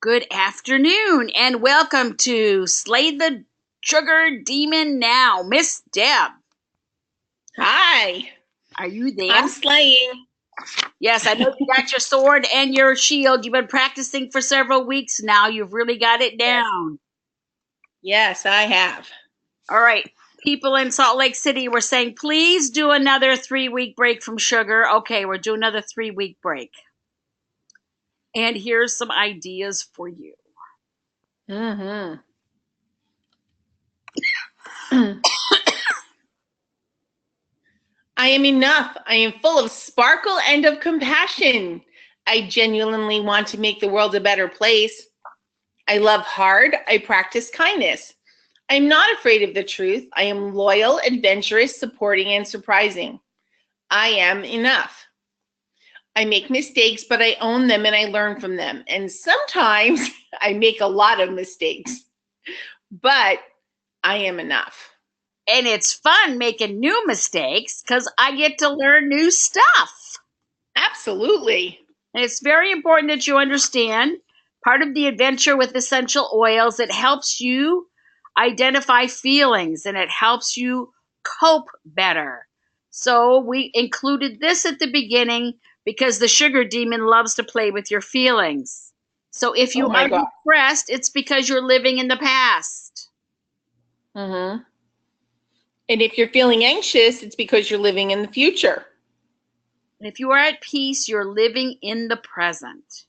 Good afternoon and welcome to Slay the Sugar Demon Now. Miss Deb, Hi, are you there? I'm slaying. Yes, I know you got your sword and your shield. You've been practicing for several weeks now. You've really got it Yes, down. yes, I have. All right. People in Salt Lake City were saying, please do another 3-week break from sugar. Okay, we're doing another 3-week break. And here's some ideas for you. Mm-hmm. I am enough. I am full of sparkle and of compassion. I genuinely want to make the world a better place. I love hard. I practice kindness. I'm not afraid of the truth. I am loyal, adventurous, supporting, and surprising. I am enough. I make mistakes, but I own them and I learn from them. And sometimes I make a lot of mistakes, but I am enough. And it's fun making new mistakes because I get to learn new stuff. Absolutely. And it's very important that you understand part of the adventure with essential oils, it helps you identify feelings and it helps you cope better. So we included this at the beginning because the sugar demon loves to play with your feelings. So if Oh you my are God. depressed, it's because you're living in the past. Mm-hmm. And if you're feeling anxious, it's because you're living in the future. And if you are at peace, you're living in the present.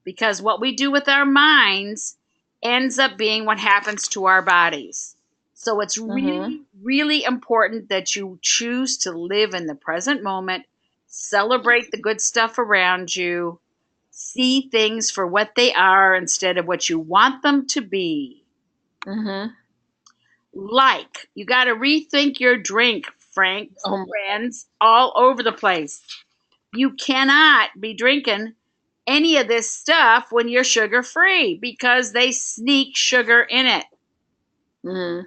Because what we do with our minds ends up being what happens to our bodies. So it's Mm-hmm. really, really important that you choose to live in the present moment, celebrate the good stuff around you, see things for what they are instead of what you want them to be. Mm-hmm. Like, you got to rethink your drink, Oh, friends, all over the place. You cannot be drinking any of this stuff when you're sugar free because they sneak sugar in it. mm-hmm.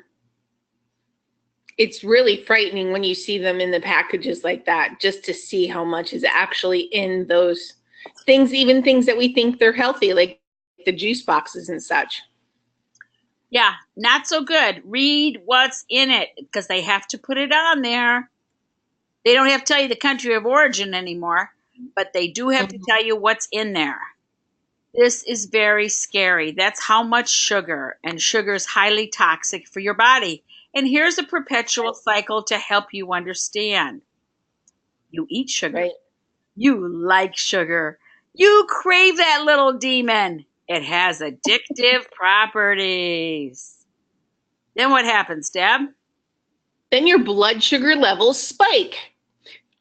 It's really frightening when you see them in the packages like that, just to see how much is actually in those things, even things that we think they're healthy, like the juice boxes and such. Yeah, not so good. Read what's in it because they have to put it on there. They don't have to tell you the country of origin anymore, but they do have to Mhm. tell you what's in there. This is very scary. That's how much sugar, and sugar is highly toxic for your body. And here's a perpetual cycle to help you understand. You eat sugar. Right. You like sugar. You crave that little demon. It has addictive properties. Then what happens, Deb? Then your blood sugar levels spike.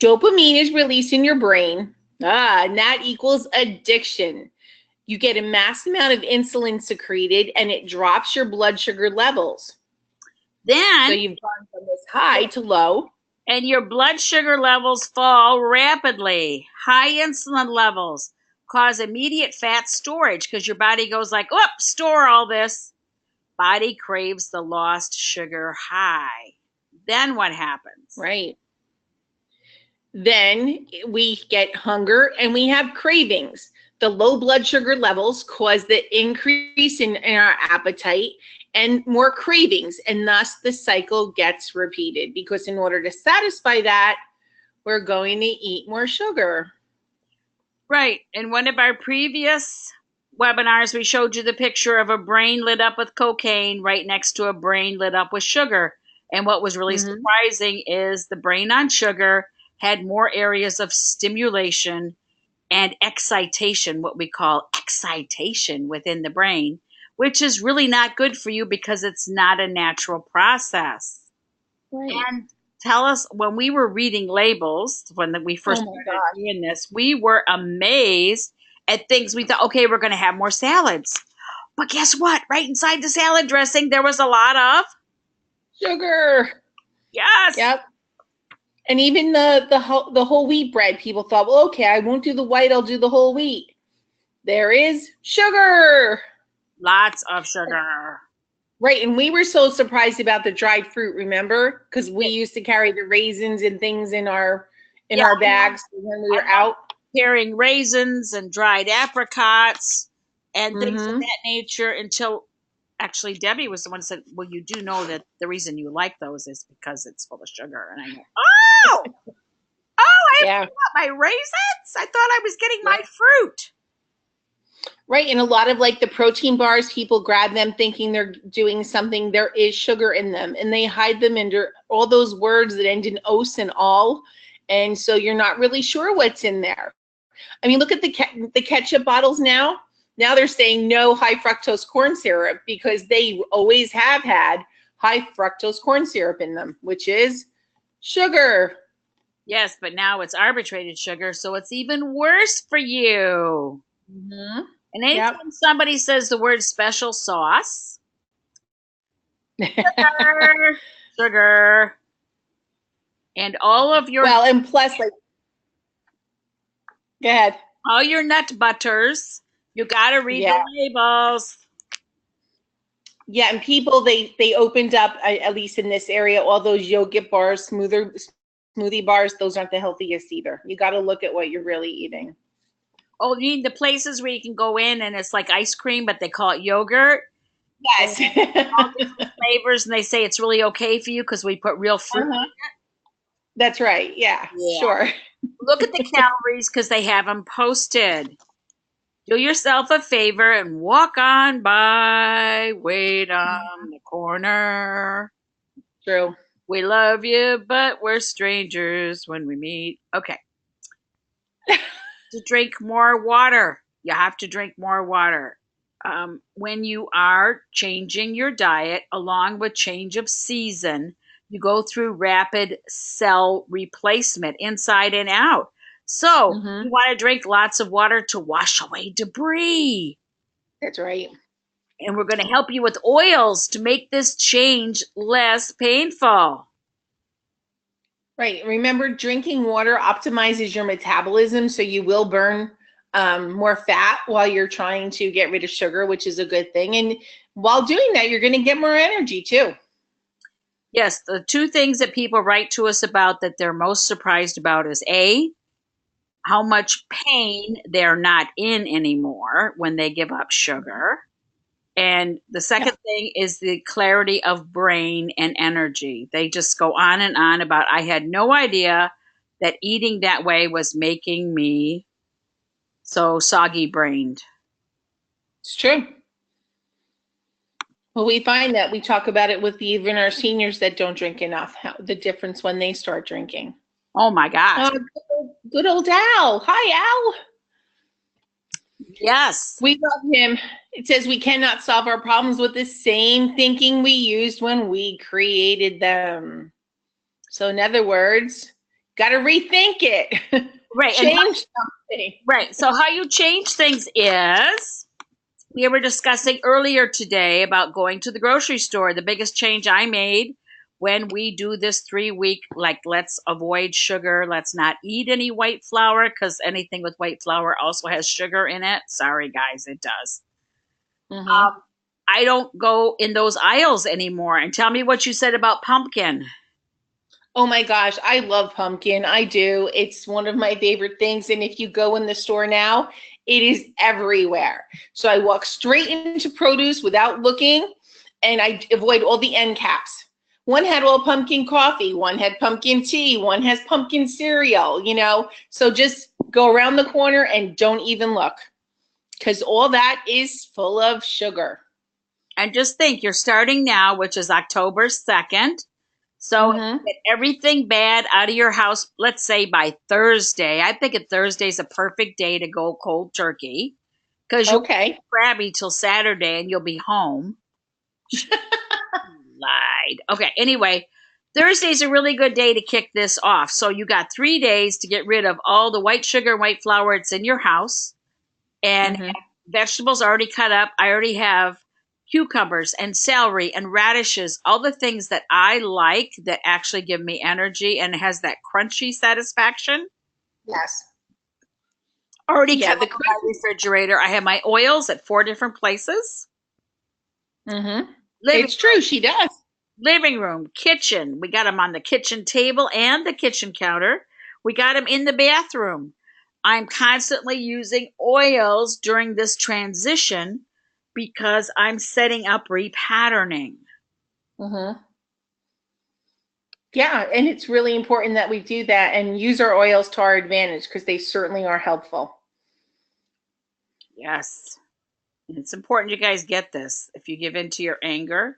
Dopamine is released in your brain. And that equals addiction. You get a mass amount of insulin secreted and it drops your blood sugar levels. So Then, you've gone from this high to low. and your blood sugar levels fall rapidly. High insulin levels cause immediate fat storage because your body goes like, "Oh, store all this." Body craves the lost sugar high. Then what happens? Right. Then we get hunger and we have cravings. The low blood sugar levels cause the increase in our appetite and more cravings. And thus the cycle gets repeated because in order to satisfy that, we're going to eat more sugar. Right. In one of our previous webinars, we showed you the picture of a brain lit up with cocaine right next to a brain lit up with sugar. And what was really Mm-hmm. surprising is the brain on sugar had more areas of stimulation and excitation, what we call excitation within the brain, which is really not good for you because it's not a natural process. Right. And tell us, when we were reading labels, when we Oh first my started gosh. doing this, we were amazed at things. We thought, okay, we're going to have more salads. But guess what? Right inside the salad dressing, there was a lot of, Sugar. yes, Yep. And even the whole wheat bread, people thought, well, okay, I won't do the white, I'll do the whole wheat. There is sugar. lots of sugar. Right, and we were so surprised about the dried fruit, remember? Because we It, used to carry the raisins and things in our yeah, bags when we I were love out. carrying raisins and dried apricots and things of Mm-hmm. that nature until actually Debbie was the one who said, well, you do know that the reason you like those is because it's full of sugar. And I go, oh, I have Yeah. to got my raisins? I thought I was getting my fruit. Right. And a lot of like the protein bars, people grab them thinking they're doing something. There is sugar in them, and they hide them under all those words that end in os and all. And so you're not really sure what's in there. I mean, look at the ketchup bottles now. Now they're saying no high fructose corn syrup because they always have had high fructose corn syrup in them, which is sugar. Yes, but now it's arbitrated sugar, so it's even worse for you. Mm-hmm. And Yep. anytime somebody says the word special sauce, sugar, sugar, and all of your Well, and plus, like, go ahead. all your nut butters, you got to read Yeah. the labels. Yeah, and people they opened up at least in this area all those yogurt bars, smoothie bars. Those aren't the healthiest either. You got to look at what you're really eating. Oh, you mean the places where you can go in and it's like ice cream, but they call it yogurt? Yes. All different flavors, and they say it's really okay for you because we put real fruit. Uh-huh. That's right. Yeah. Yeah. Sure. Look at the calories because they have them posted. Do yourself a favor and walk on by. Wait on the corner. True. We love you, but we're strangers when we meet. Okay. To drink more water. You have to drink more water. When you are changing your diet along with change of season, you go through rapid cell replacement inside and out. So Mm-hmm. you want to drink lots of water to wash away debris. That's right. And we're going to help you with oils to make this change less painful. Right. Remember, drinking water optimizes your metabolism, so you will burn more fat while you're trying to get rid of sugar, which is a good thing. And while doing that, you're going to get more energy too. Yes, the two things that people write to us about that they're most surprised about is A, how much pain they're not in anymore when they give up sugar. And the Yeah. second thing is the clarity of brain and energy. They just go on and on about, I had no idea that eating that way was making me so soggy brained. It's true. Well, we find that we talk about it with even our seniors that don't drink enough, how, the difference when they start drinking. Oh my gosh. Good old Al. Hi, Al. Yes. We love him. It says we cannot solve our problems with the same thinking we used when we created them. So, in other words, got to rethink it. Right. Change something. Right. So how you change things is we were discussing earlier today about going to the grocery store. The biggest change I made when we do this 3 week, like, let's avoid sugar, let's not eat any white flour because anything with white flour also has sugar in it. Sorry, guys, it does. Mm-hmm. I don't go in those aisles anymore. And tell me what you said about pumpkin. Oh my gosh, I love pumpkin. I do. It's one of my favorite things. And if you go in the store now, it is everywhere. So I walk straight into produce without looking, and I avoid all the end caps. One had all pumpkin coffee, one had pumpkin tea, one has pumpkin cereal, So just go around the corner and don't even look, because all that is full of sugar. And just think, you're starting now, which is October 2nd. So get everything bad out of your house, let's say by Thursday. I think Thursday's a perfect day to go cold turkey because you'll be crabby till Saturday and you'll be home. Lied. Okay, anyway, Thursday's a really good day to kick this off. So you got 3 days to get rid of all the white sugar, white flour that's in your house, and vegetables already cut up. I already have cucumbers and celery and radishes, all the things that I like that actually give me energy and has that crunchy satisfaction. Yes. Already kept in my refrigerator. I have my oils at 4 different places. It's true, she does. Living room, kitchen. We got them on the kitchen table and the kitchen counter. We got them in the bathroom. I'm constantly using oils during this transition because I'm setting up repatterning. Mm-hmm. Yeah, and it's really important that we do that and use our oils to our advantage because they certainly are helpful. Yes. It's important you guys get this. If you give in to your anger,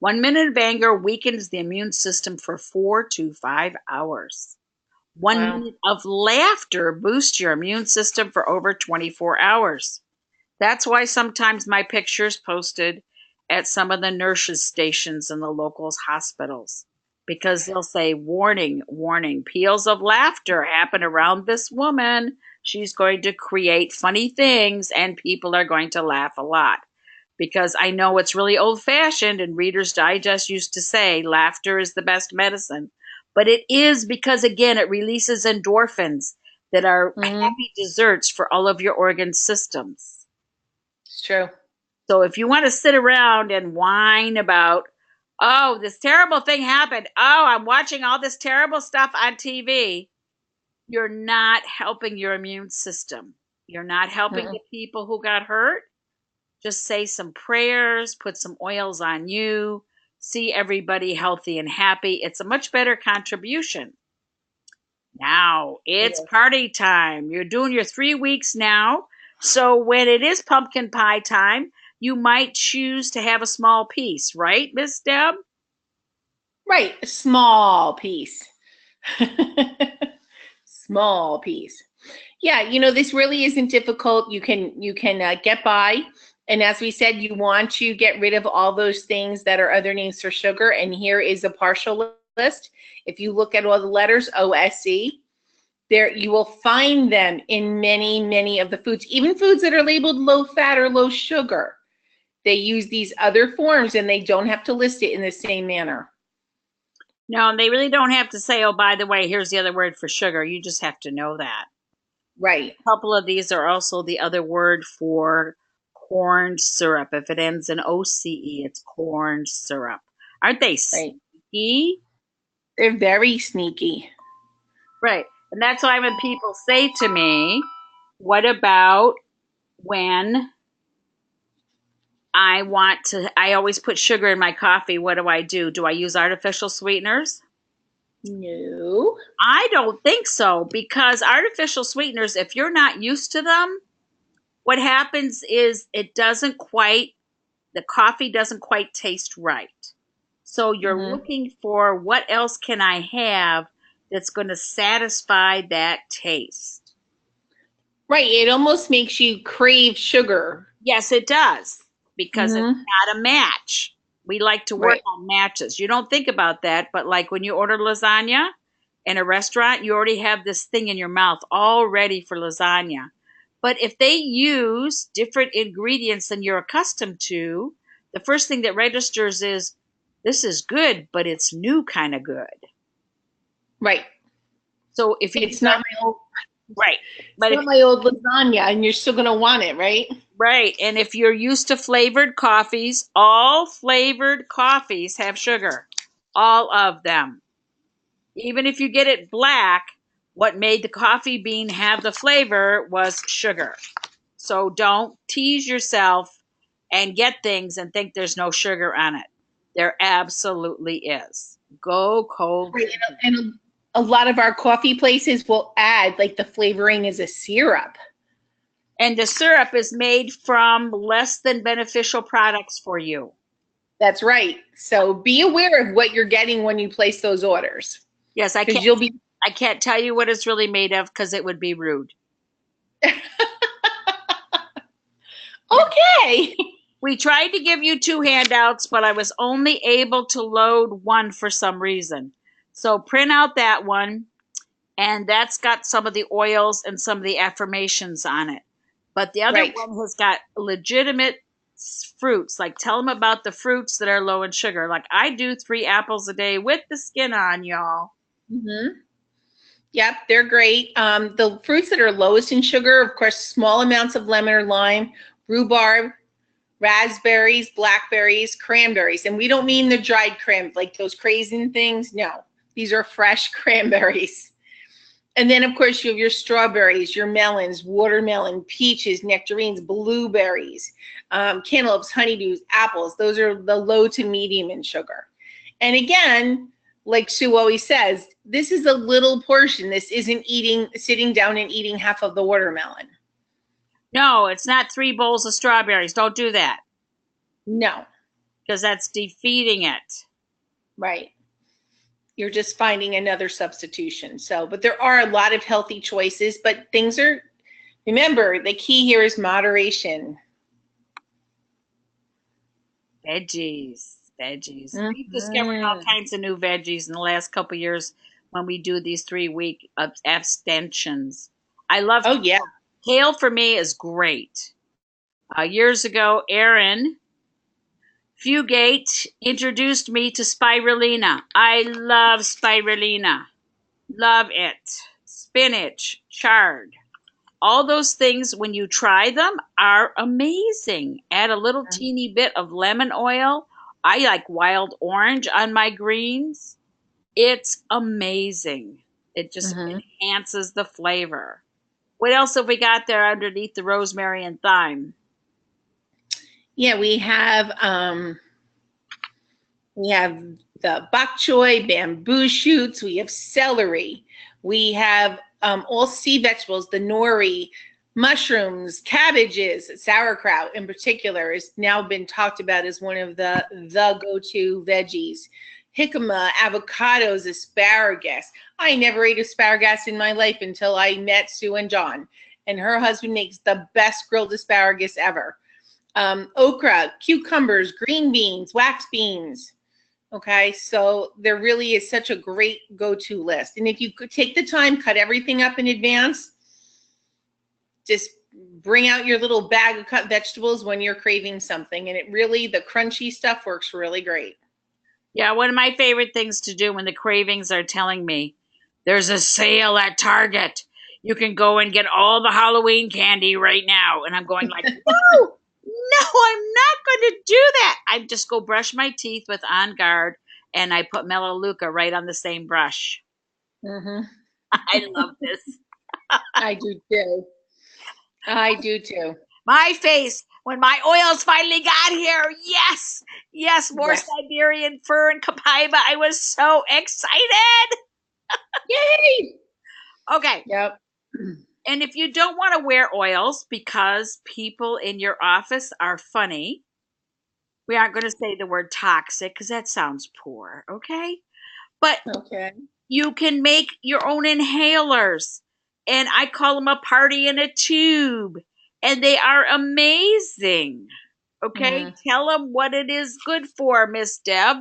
1 minute of anger weakens the immune system for 4 to 5 hours. One Wow. minute of laughter boosts your immune system for over 24 hours. That's why sometimes my pictures posted at some of the nurses' stations in the local hospitals, because they'll say, warning, warning, peals of laughter happen around this woman. She's going to create funny things and people are going to laugh a lot. Because I know it's really old fashioned, and Reader's Digest used to say laughter is the best medicine. But it is because, again, it releases endorphins that are happy desserts for all of your organ systems. It's true. So if you want to sit around and whine about, oh, this terrible thing happened, oh, I'm watching all this terrible stuff on TV, you're not helping your immune system. You're not helping the people who got hurt. Just say some prayers, put some oils on you, see everybody healthy and happy. It's a much better contribution. Now it's party time. You're doing your 3 weeks now. So when it is pumpkin pie time, you might choose to have a small piece, right, Miss Deb? Right, a small piece. Small piece. Yeah, you know, this really isn't difficult. You can get by. And as we said, you want to get rid of all those things that are other names for sugar. And here is a partial list. If you look at all the letters, OSE, there you will find them in many, many of the foods, even foods that are labeled low fat or low sugar. They use these other forms and they don't have to list it in the same manner. No, they really don't have to say, oh, by the way, here's the other word for sugar. You just have to know that. Right. A couple of these are also the other word for corn syrup. If it ends in OCE, it's corn syrup. Aren't they sneaky? They're very sneaky. Right. And that's why when people say to me, what about when I always put sugar in my coffee. What do? Do I use artificial sweeteners? No. I don't think so, because artificial sweeteners, if you're not used to them, what happens is the coffee doesn't quite taste right. So you're looking for what else can I have that's going to satisfy that taste. Right. It almost makes you crave sugar. Yes, it does, because it's not a match. We like to work on matches. You don't think about that, but like when you order lasagna in a restaurant, you already have this thing in your mouth all ready for lasagna. But if they use different ingredients than you're accustomed to, the first thing that registers is, this is good, but it's new kind of good. Right. So if it's not my old right, but it's not my old lasagna, and you're still gonna want it, right? Right. And if you're used to flavored coffees, all flavored coffees have sugar. All of them. Even if you get it black, what made the coffee bean have the flavor was sugar. So don't tease yourself and get things and think there's no sugar on it. There absolutely is. Go cold. Right. And a lot of our coffee places will add, like, the flavoring is a syrup. And the syrup is made from less than beneficial products for you. That's right. So be aware of what you're getting when you place those orders. Yes, I can't tell you what it's really made of because it would be rude. Okay. We tried to give you 2 handouts, but I was only able to load one for some reason. So print out that one, and that's got some of the oils and some of the affirmations on it. But the other one has got legitimate fruits. Like, tell them about the fruits that are low in sugar. Like, I do 3 apples a day with the skin on, y'all. Yep, they're great. The fruits that are lowest in sugar, of course, small amounts of lemon or lime, rhubarb, raspberries, blackberries, cranberries. And we don't mean the dried cran, like those crazy things. No, these are fresh cranberries. And then, of course, you have your strawberries, your melons, watermelon, peaches, nectarines, blueberries, cantaloupes, honeydews, apples. Those are the low to medium in sugar. And again, like Sue always says, this is a little portion. This isn't sitting down and eating half of the watermelon. No, it's not 3 bowls of strawberries. Don't do that. No. Because that's defeating it. Right. You're just finding another substitution. So, but there are a lot of healthy choices, but remember, the key here is moderation. Veggies. Mm-hmm. We've discovered all kinds of new veggies in the last couple of years when we do these 3-week abstentions. I love Oh, yeah. kale for me is great. Years ago, Aaron Fugate introduced me to spirulina. I love spirulina. Love it. Spinach, chard. All those things, when you try them, are amazing. Add a little teeny bit of lemon oil. I like wild orange on my greens. It's amazing. It just enhances the flavor. What else have we got there underneath the rosemary and thyme? Yeah, we have the bok choy, bamboo shoots. We have celery. We have all sea vegetables, the nori, mushrooms, cabbages, sauerkraut in particular has now been talked about as one of the go-to veggies. Jicama, avocados, asparagus. I never ate asparagus in my life until I met Sue and John, and her husband makes the best grilled asparagus ever. Okra, cucumbers, green beans, wax beans. Okay, so there really is such a great go-to list. And if you could take the time, cut everything up in advance, just bring out your little bag of cut vegetables when you're craving something. And the crunchy stuff works really great. Yeah, one of my favorite things to do when the cravings are telling me there's a sale at Target. You can go and get all the Halloween candy right now. And I'm going like, no, I'm not going to do that. I just go brush my teeth with On Guard, and I put Melaleuca right on the same brush. I love this. I do too. I do too. My face, when my oils finally got here, yes, more Siberian fir and copaiba. I was so excited. Yay! Okay. Yep. And if you don't want to wear oils because people in your office are funny, we aren't going to say the word toxic because that sounds poor, okay? But you can make your own inhalers. And I call them a party in a tube. And they are amazing. Okay? Tell them what it is good for, Miss Deb.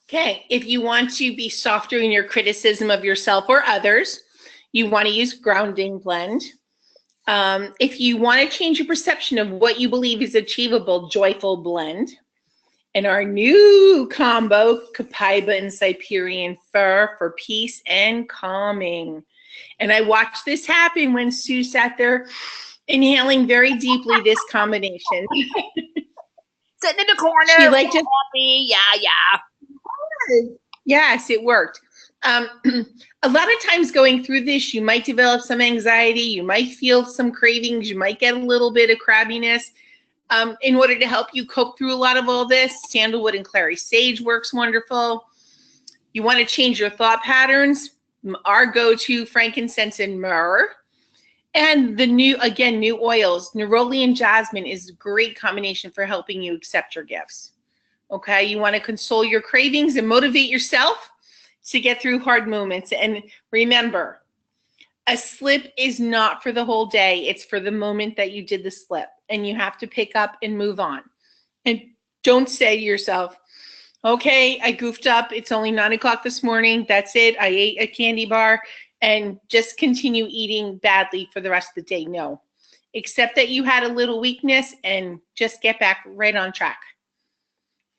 Okay. If you want to be softer in your criticism of yourself or others, you want to use grounding blend. If you want to change your perception of what you believe is achievable, joyful blend. And our new combo, copaiba and Siberian fir for peace and calming. And I watched this happen when Sue sat there inhaling very deeply this combination. Sitting in the corner, she liked it. Happy. Yeah. Yes, it worked. A lot of times going through this, you might develop some anxiety. You might feel some cravings. You might get a little bit of crabbiness. In order to help you cope through a lot of all this, sandalwood and clary sage works wonderful. You want to change your thought patterns. Our go-to, frankincense and myrrh. And the new oils. Neroli and jasmine is a great combination for helping you accept your gifts. Okay, you want to console your cravings and motivate yourself to get through hard moments. And remember, a slip is not for the whole day. It's for the moment that you did the slip. And you have to pick up and move on. And don't say to yourself, okay, I goofed up. It's only 9 o'clock this morning. That's it. I ate a candy bar and just continue eating badly for the rest of the day. No, accept that you had a little weakness and just get back right on track.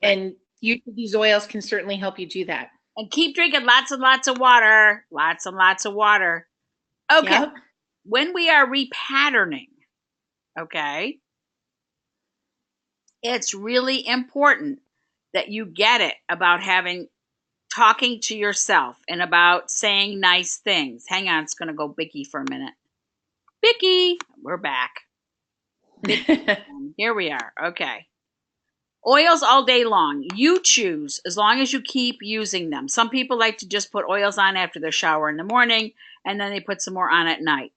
And these oils can certainly help you do that. And keep drinking lots and lots of water. Lots and lots of water. Okay. Yep. When we are repatterning, okay, it's really important that you get it about having talking to yourself and about saying nice things. Hang on, it's going to go Bicky for a minute. Bicky, we're back. Bicky, here we are. Okay. Oils all day long. You choose as long as you keep using them. Some people like to just put oils on after their shower in the morning and then they put some more on at night.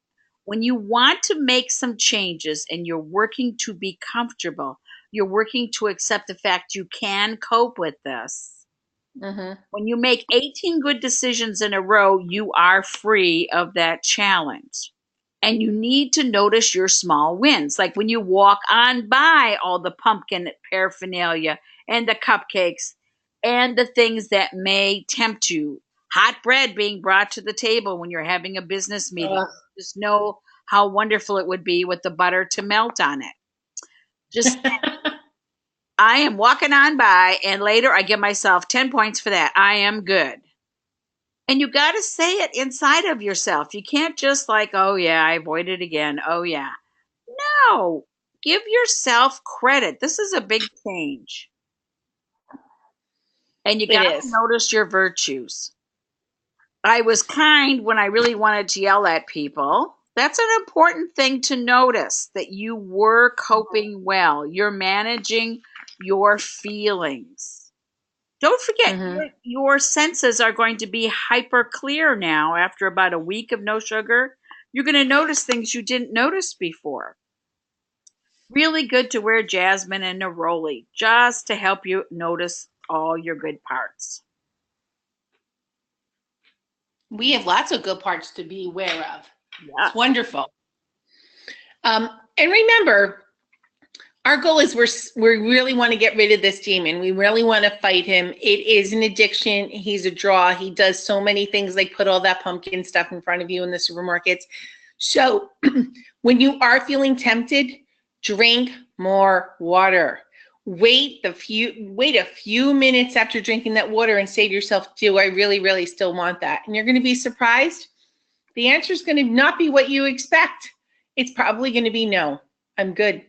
When you want to make some changes and you're working to be comfortable, you're working to accept the fact you can cope with this. When you make 18 good decisions in a row, you are free of that challenge. And you need to notice your small wins. Like when you walk on by all the pumpkin paraphernalia and the cupcakes and the things that may tempt you. Hot bread being brought to the table when you're having a business meeting. Just know how wonderful it would be with the butter to melt on it. Just I am walking on by, and later I give myself 10 points for that. I am good. And you got to say it inside of yourself. You can't just like, oh, yeah, I avoided again. Oh, yeah. No, give yourself credit. This is a big change. And you got to notice your virtues. I was kind when I really wanted to yell at people. That's an important thing to notice, that you were coping well. You're managing your feelings. Don't forget, your senses are going to be hyper clear now after about a week of no sugar. You're going to notice things you didn't notice before. Really good to wear jasmine and neroli just to help you notice all your good parts. We have lots of good parts to be aware of. Yeah. It's wonderful. And remember, our goal is we really want to get rid of this demon. We really want to fight him. It is an addiction. He's a draw. He does so many things, like put all that pumpkin stuff in front of you in the supermarkets. So when you are feeling tempted, drink more water. Wait a few minutes after drinking that water and say to yourself, do I really, really still want that? And you're going to be surprised. The answer is going to not be what you expect. It's probably going to be no, I'm good.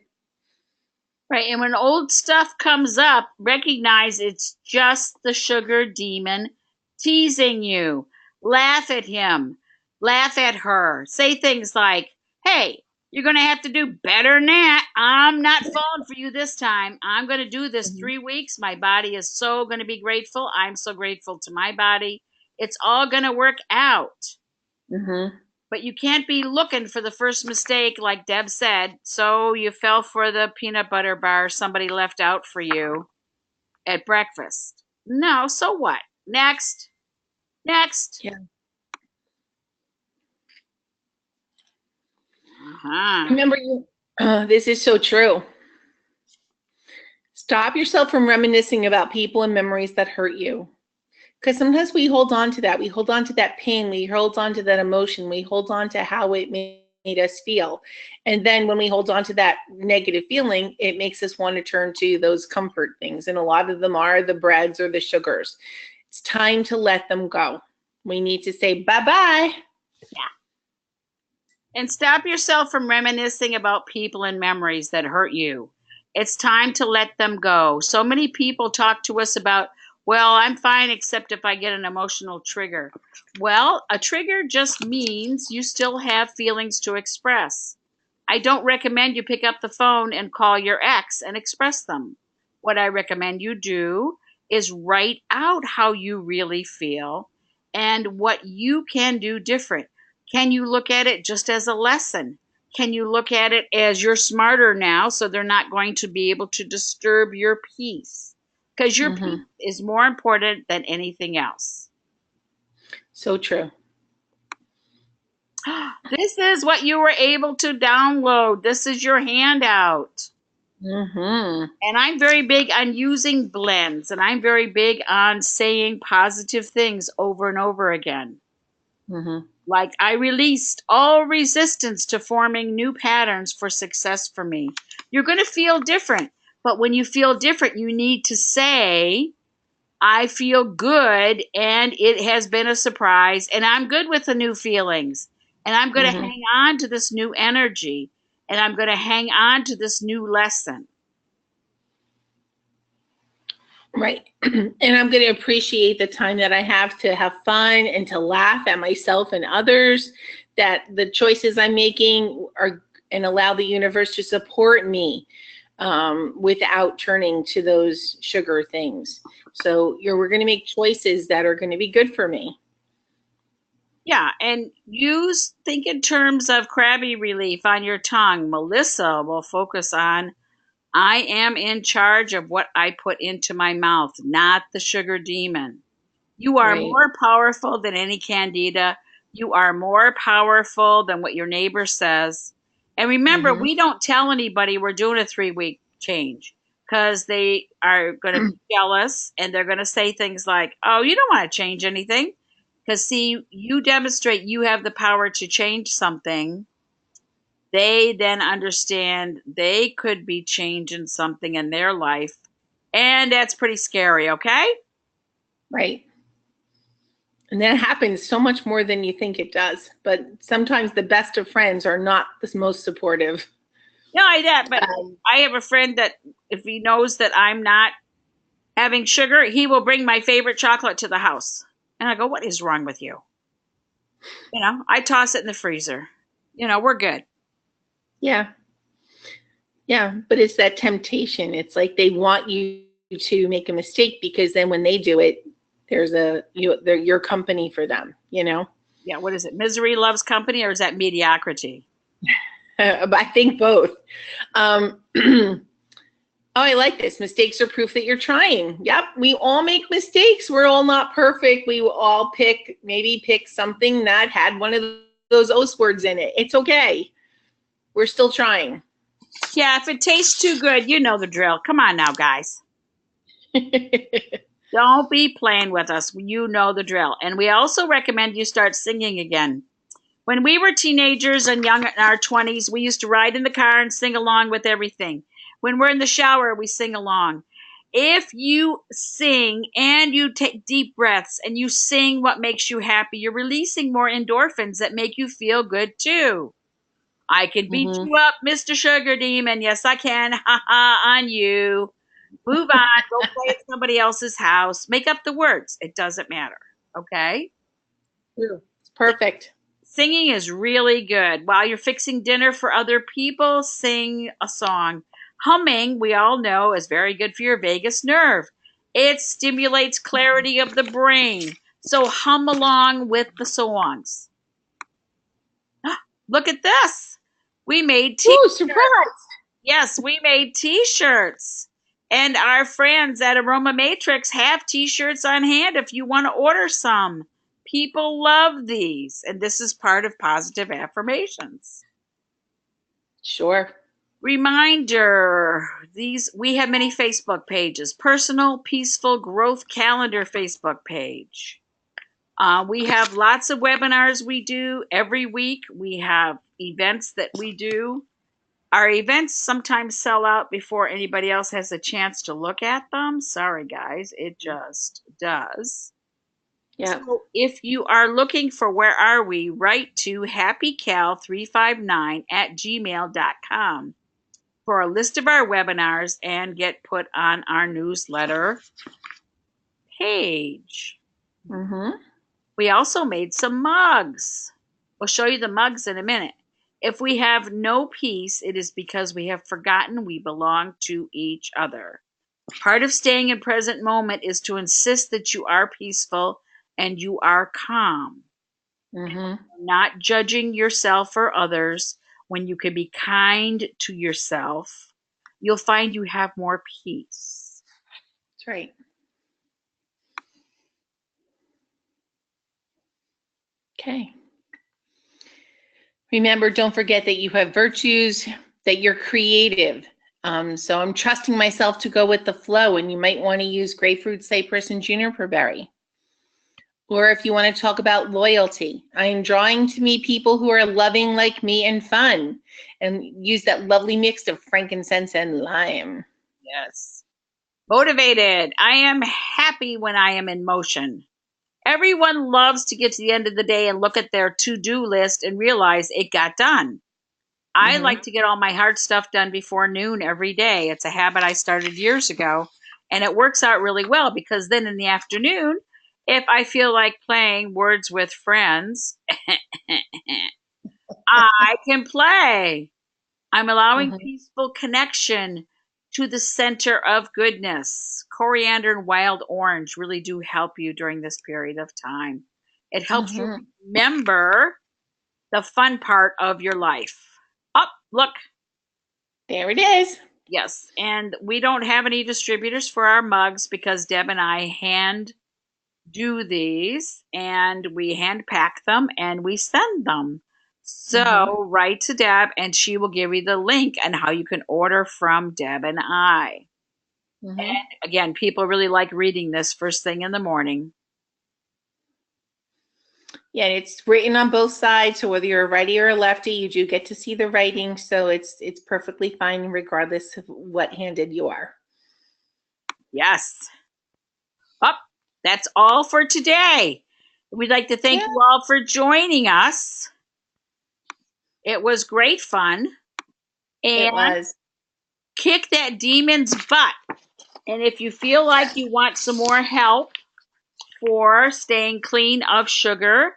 Right, and when old stuff comes up, recognize it's just the sugar demon teasing you. Laugh at him. Laugh at her. Say things like, hey, you're going to have to do better than that. I'm not falling for you this time. I'm going to do this 3 weeks. My body is so going to be grateful. I'm so grateful to my body. It's all going to work out. But you can't be looking for the first mistake, like Deb said. So you fell for the peanut butter bar somebody left out for you at breakfast. No, so what? Next. Yeah. Remember, this is so true. Stop yourself from reminiscing about people and memories that hurt you. Because sometimes we hold on to that. We hold on to that pain. We hold on to that emotion. We hold on to how it made us feel. And then when we hold on to that negative feeling, it makes us want to turn to those comfort things. And a lot of them are the breads or the sugars. It's time to let them go. We need to say bye-bye. Yeah. And stop yourself from reminiscing about people and memories that hurt you. It's time to let them go. So many people talk to us about, well, I'm fine except if I get an emotional trigger. Well, a trigger just means you still have feelings to express. I don't recommend you pick up the phone and call your ex and express them. What I recommend you do is write out how you really feel and what you can do different. Can you look at it just as a lesson? Can you look at it as you're smarter now, so they're not going to be able to disturb your peace? Because your peace is more important than anything else. So true. This is what you were able to download. This is your handout. And I'm very big on using blends, and I'm very big on saying positive things over and over again. Like, I released all resistance to forming new patterns for success for me. You're going to feel different. But when you feel different, you need to say, I feel good, and it has been a surprise, and I'm good with the new feelings. And I'm going to hang on to this new energy, and I'm going to hang on to this new lesson. Right. And I'm going to appreciate the time that I have to have fun and to laugh at myself and others, that the choices I'm making are, and allow the universe to support me without turning to those sugar things. So we're going to make choices that are going to be good for me. Yeah, and think in terms of crabby relief on your tongue. Melissa will focus on I am in charge of what I put into my mouth, not the sugar demon. You are Right. more powerful than any candida. You are more powerful than what your neighbor says. And remember, Mm-hmm. we don't tell anybody we're doing a 3-week change because they are going to be jealous and they're going to say things like, oh, you don't want to change anything. Because, see, you demonstrate you have the power to change something. They then understand they could be changing something in their life. And that's pretty scary, okay? Right. And that happens so much more than you think it does. But sometimes the best of friends are not the most supportive. No, I did, but Um, I have a friend that if he knows that I'm not having sugar, he will bring my favorite chocolate to the house. And I go, what is wrong with you? I toss it in the freezer. We're good. yeah. Yeah. But it's that temptation. It's like they want you to make a mistake because then when they do it, they're your company for them, Yeah, what is it? Misery loves company, or is that mediocrity? But I think both. Um, oh, I like this. Mistakes are proof that you're trying. Yep, we all make mistakes. We're all not perfect. We will all maybe pick something that had one of those O words in it. It's okay. We're still trying. Yeah, if it tastes too good, you know the drill. Come on now, guys. Don't be playing with us. You know the drill. And we also recommend you start singing again. When we were teenagers and young in our 20s, we used to ride in the car and sing along with everything. When we're in the shower, we sing along. If you sing and you take deep breaths and you sing what makes you happy, you're releasing more endorphins that make you feel good too. I can beat Mm-hmm. you up, Mr. Sugar Demon. Yes, I can. Ha ha on you. Move on. Go play at somebody else's house. Make up the words. It doesn't matter. Okay? It's perfect. Singing is really good. While you're fixing dinner for other people, sing a song. Humming, we all know, is very good for your vagus nerve. It stimulates clarity of the brain. So hum along with the songs. Look at this. We made Ooh, t-shirts. surprise. Yes, we made t-shirts. And our friends at Aroma Matrix have t-shirts on hand if you want to order some. People love these, and this is part of positive affirmations. Sure. Reminder, we have many Facebook pages. Personal Peaceful Growth Calendar Facebook page. We have lots of webinars we do every week. We have events that we do. Our events sometimes sell out before anybody else has a chance to look at them. Sorry, guys, it just does. Yeah. So if you are looking for where are we, write to happycal359@gmail.com for a list of our webinars and get put on our newsletter page. Mm-hmm. We also made some mugs. We'll show you the mugs in a minute. If we have no peace, it is because we have forgotten we belong to each other. Part of staying in present moment is to insist that you are peaceful and you are calm. Mm-hmm. Not judging yourself or others, when you can be kind to yourself, you'll find you have more peace. That's right. Okay. Remember, don't forget that you have virtues, that you're creative. So I'm trusting myself to go with the flow, and you might want to use grapefruit, cypress, and juniper berry. Or if you want to talk about loyalty, I am drawing to me people who are loving like me and fun, and use that lovely mix of frankincense and lime. Yes. Motivated. I am happy when I am in motion. Everyone loves to get to the end of the day and look at their to-do list and realize it got done. I Mm-hmm. like to get all my hard stuff done before noon every day. It's a habit I started years ago, And it works out really well because then in the afternoon, if I feel like playing Words with Friends, I can play. I'm allowing peaceful connection to the center of goodness. Coriander and wild orange really do help you during this period of time. It helps you remember the fun part of your life. Oh, look. There it is. Yes. And we don't have any distributors for our mugs because Deb and I hand do these and we hand pack them and we send them. So write to Deb and she will give you the link and how you can order from Deb and I. And again, people really like reading this first thing in the morning. Yeah, it's written on both sides, so whether you're a righty or a lefty, you do get to see the writing, so it's perfectly fine regardless of what handed you are. Yes. Oh, that's all for today. We'd like to thank you all for joining us. It was great fun. And it was. Kick that demon's butt. And if you feel like you want some more help for staying clean of sugar,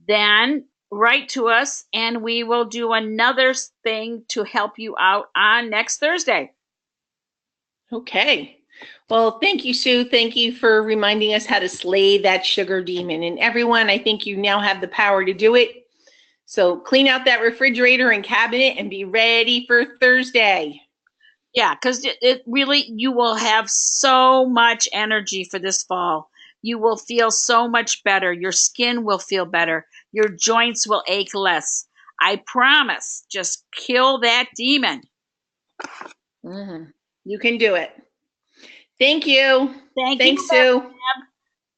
then write to us and we will do another thing to help you out on next Thursday. Okay. Well, thank you, Sue. Thank you for reminding us how to slay that sugar demon. And everyone, I think you now have the power to do it. So clean out that refrigerator and cabinet and be ready for Thursday. Yeah, because it really, you will have so much energy for this fall. You will feel so much better. Your skin will feel better. Your joints will ache less. I promise. Just kill that demon. You can do it. Thank you. Thanks, Sue.